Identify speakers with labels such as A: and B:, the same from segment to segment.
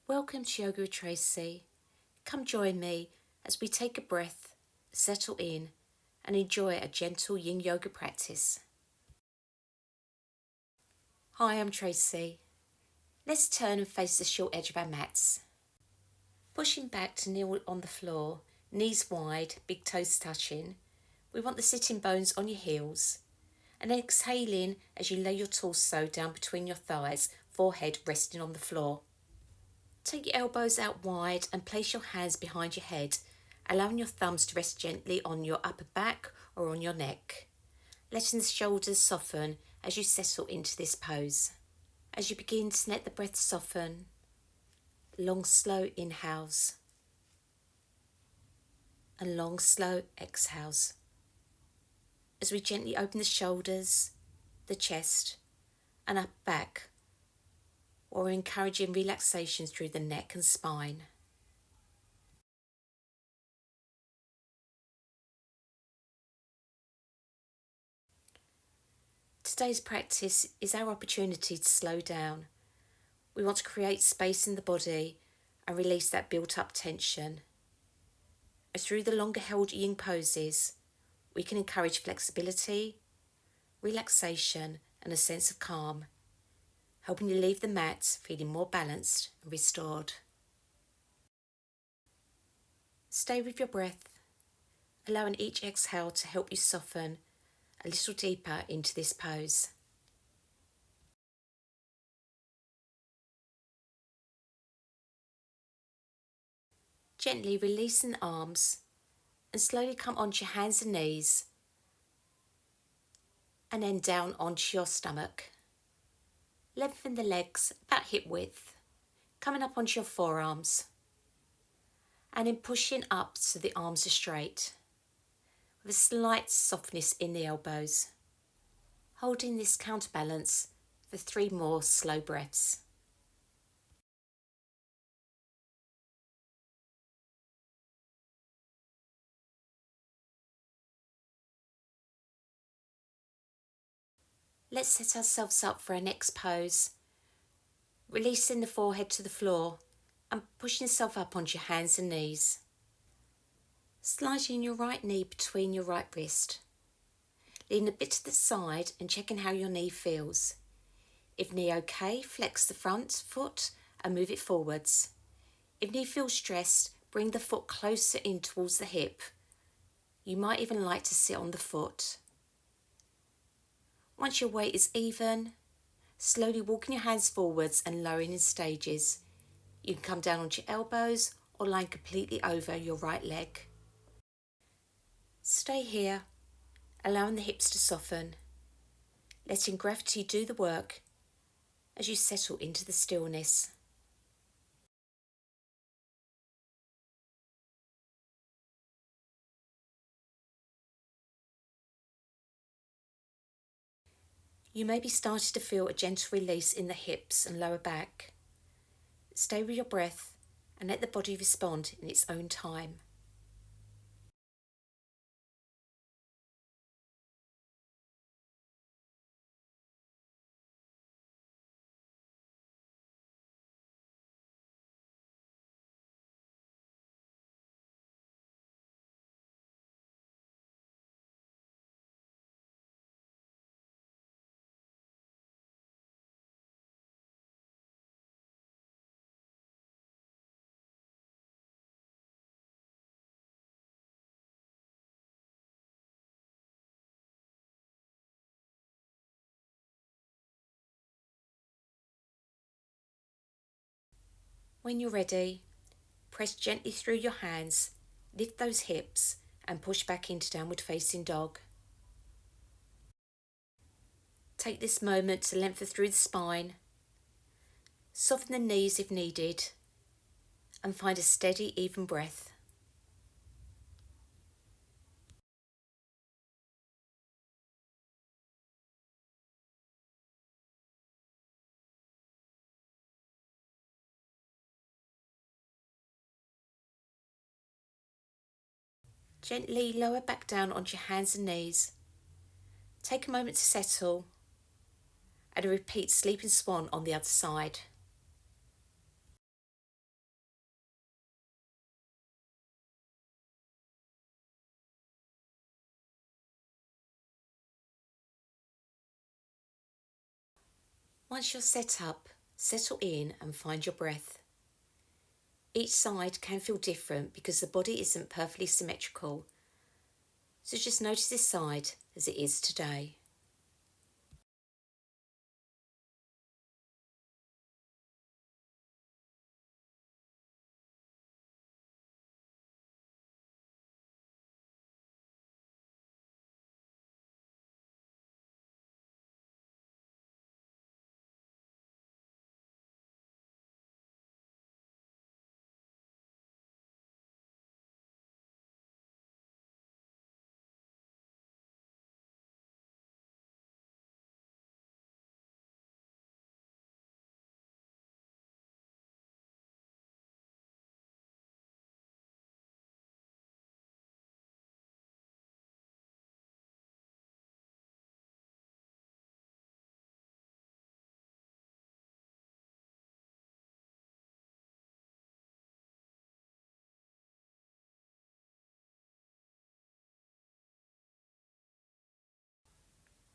A: Welcome to Yoga with Tracy. Come join me as we take a breath, settle in, and enjoy a gentle Yin Yoga practice. Hi, I'm Tracy. Let's turn and face the short edge of our mats. Pushing back to kneel on the floor, knees wide, big toes touching. We want the sitting bones on your heels. And exhaling as you lay your torso down between your thighs, forehead resting on the floor. Take your elbows out wide and place your hands behind your head, allowing your thumbs to rest gently on your upper back or on your neck. Letting the shoulders soften as you settle into this pose. As you begin to let the breath soften, long slow inhales and long slow exhales. As we gently open the shoulders, the chest and up back, or encouraging relaxation through the neck and spine. Today's practice is our opportunity to slow down. We want to create space in the body and release that built-up tension. As through the longer held yin poses, we can encourage flexibility, relaxation and a sense of calm, helping you leave the mat feeling more balanced and restored. Stay with your breath, allowing each exhale to help you soften a little deeper into this pose. Gently releasing the arms and slowly come onto your hands and knees and then down onto your stomach. Lengthen the legs about hip width, coming up onto your forearms and then pushing up so the arms are straight with a slight softness in the elbows. Holding this counterbalance for 3 more slow breaths. Let's set ourselves up for our next pose, releasing the forehead to the floor and pushing yourself up onto your hands and knees. Sliding your right knee between your right wrist. Lean a bit to the side and checking how your knee feels. If knee okay, flex the front foot and move it forwards. If knee feels stressed, bring the foot closer in towards the hip. You might even like to sit on the foot. Once your weight is even, slowly walking your hands forwards and lowering in stages. You can come down onto your elbows or lie completely over your right leg. Stay here, allowing the hips to soften, letting gravity do the work as you settle into the stillness. You may be starting to feel a gentle release in the hips and lower back. Stay with your breath and let the body respond in its own time. When you're ready, press gently through your hands, lift those hips and push back into downward facing dog. Take this moment to lengthen through the spine, soften the knees if needed, and find a steady, even breath. Gently lower back down onto your hands and knees. Take a moment to settle and repeat Sleeping Swan on the other side. Once you're set up, settle in and find your breath. Each side can feel different because the body isn't perfectly symmetrical, so just notice this side as it is today.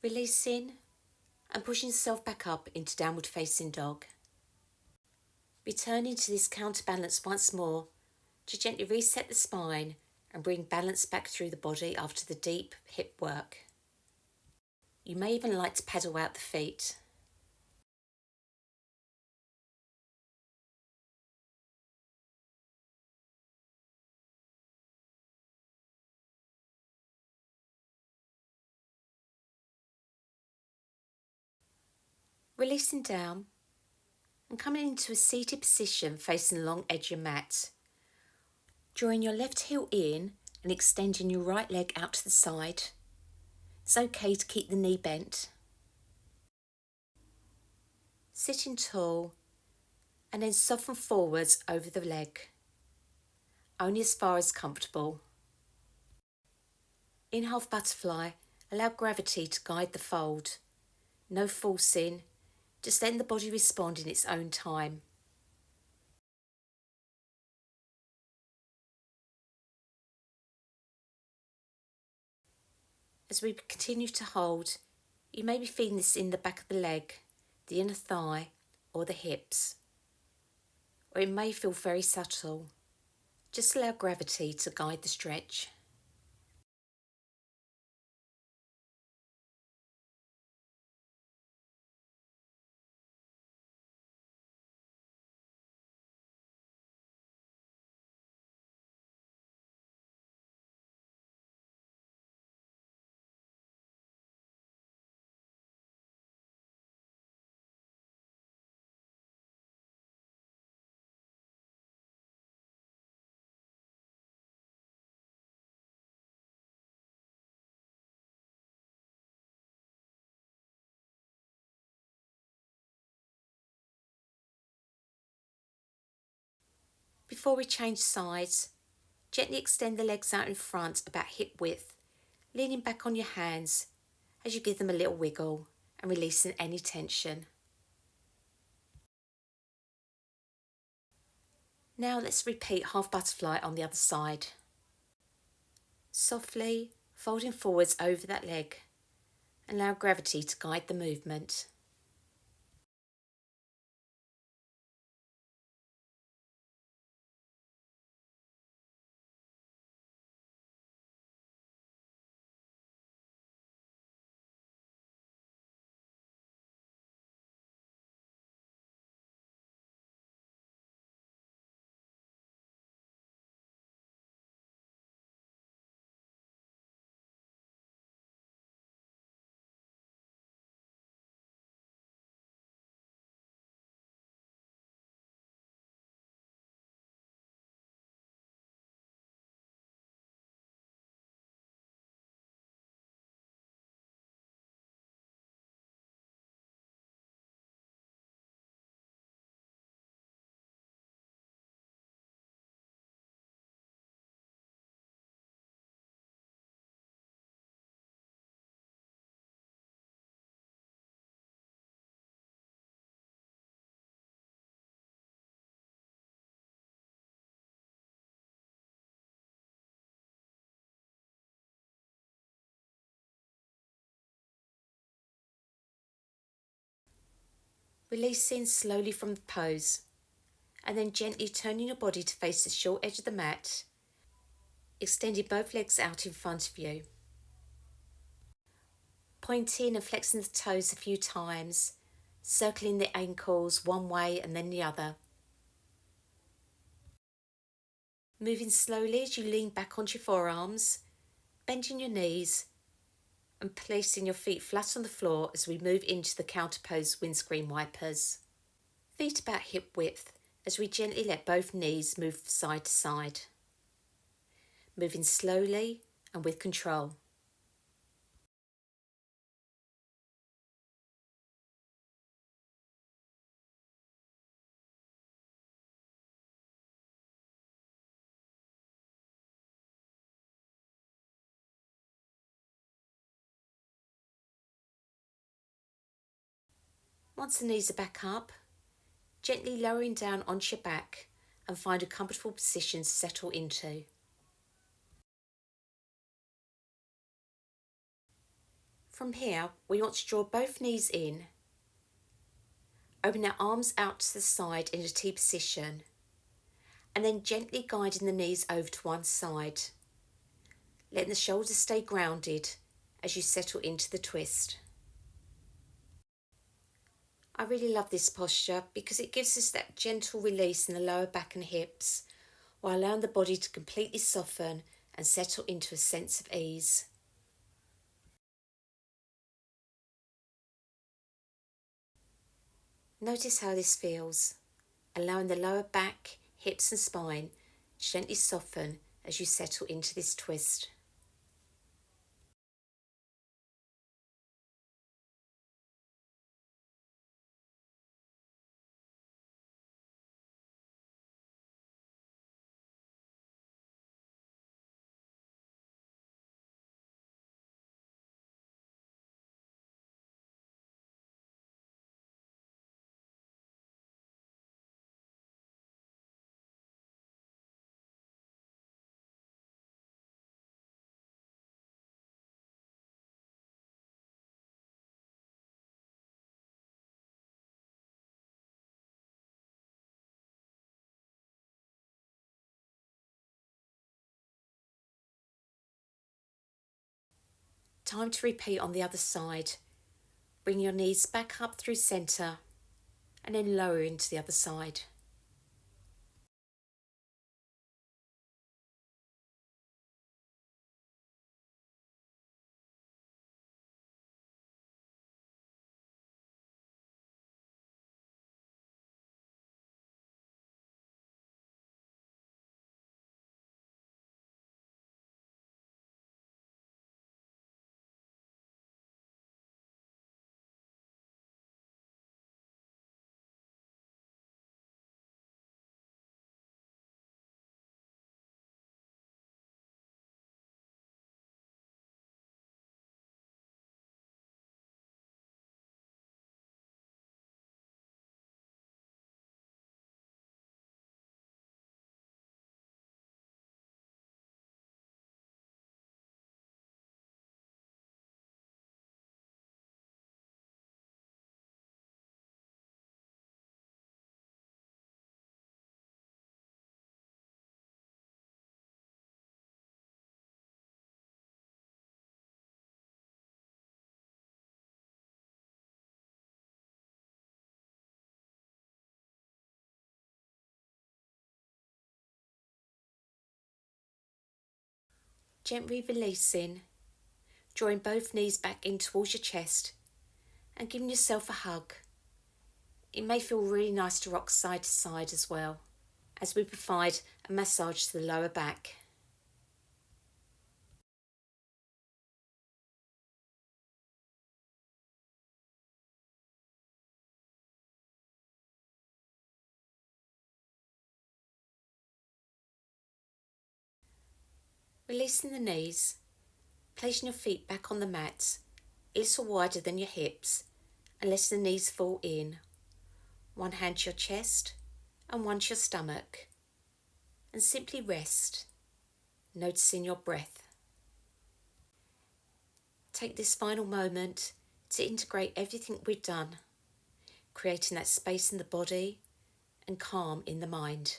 A: Releasing and pushing yourself back up into downward facing dog. Returning to this counterbalance once more to gently reset the spine and bring balance back through the body after the deep hip work. You may even like to paddle out the feet. Releasing down and coming into a seated position facing the long edge of your mat. Drawing your left heel in and extending your right leg out to the side. It's okay to keep the knee bent. Sitting tall and then soften forwards over the leg, only as far as comfortable. In half butterfly, allow gravity to guide the fold. No forcing, just letting the body respond in its own time. As we continue to hold, you may be feeling this in the back of the leg, the inner thigh, or the hips. Or it may feel very subtle. Just allow gravity to guide the stretch. Before we change sides, gently extend the legs out in front about hip width, leaning back on your hands as you give them a little wiggle and releasing any tension. Now let's repeat half butterfly on the other side. Softly folding forwards over that leg, allow gravity to guide the movement. Releasing slowly from the pose, and then gently turning your body to face the short edge of the mat, extending both legs out in front of you. Pointing and flexing the toes a few times, circling the ankles one way and then the other. Moving slowly as you lean back onto your forearms, bending your knees and placing your feet flat on the floor as we move into the counter pose windscreen wipers. Feet about hip width as we gently let both knees move side to side. Moving slowly and with control. Once the knees are back up, gently lowering down onto your back and find a comfortable position to settle into. From here, we want to draw both knees in, open our arms out to the side in a T position, and then gently guiding the knees over to one side, letting the shoulders stay grounded as you settle into the twist. I really love this posture because it gives us that gentle release in the lower back and hips while allowing the body to completely soften and settle into a sense of ease. Notice how this feels, allowing the lower back, hips and spine to gently soften as you settle into this twist. Time to repeat on the other side. Bring your knees back up through centre and then lower into the other side. Gently releasing, drawing both knees back in towards your chest and giving yourself a hug. It may feel really nice to rock side to side as well, as we provide a massage to the lower back. Releasing the knees, placing your feet back on the mat, a little wider than your hips, and letting the knees fall in. One hand to your chest and one to your stomach. And simply rest, noticing your breath. Take this final moment to integrate everything we've done, creating that space in the body and calm in the mind.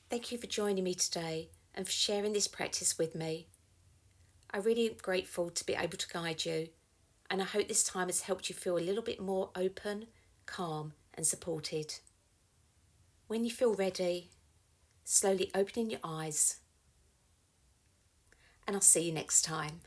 A: Thank you for joining me today and for sharing this practice with me. I'm really grateful to be able to guide you, and I hope this time has helped you feel a little bit more open, calm and supported. When you feel ready, slowly opening your eyes, and I'll see you next time.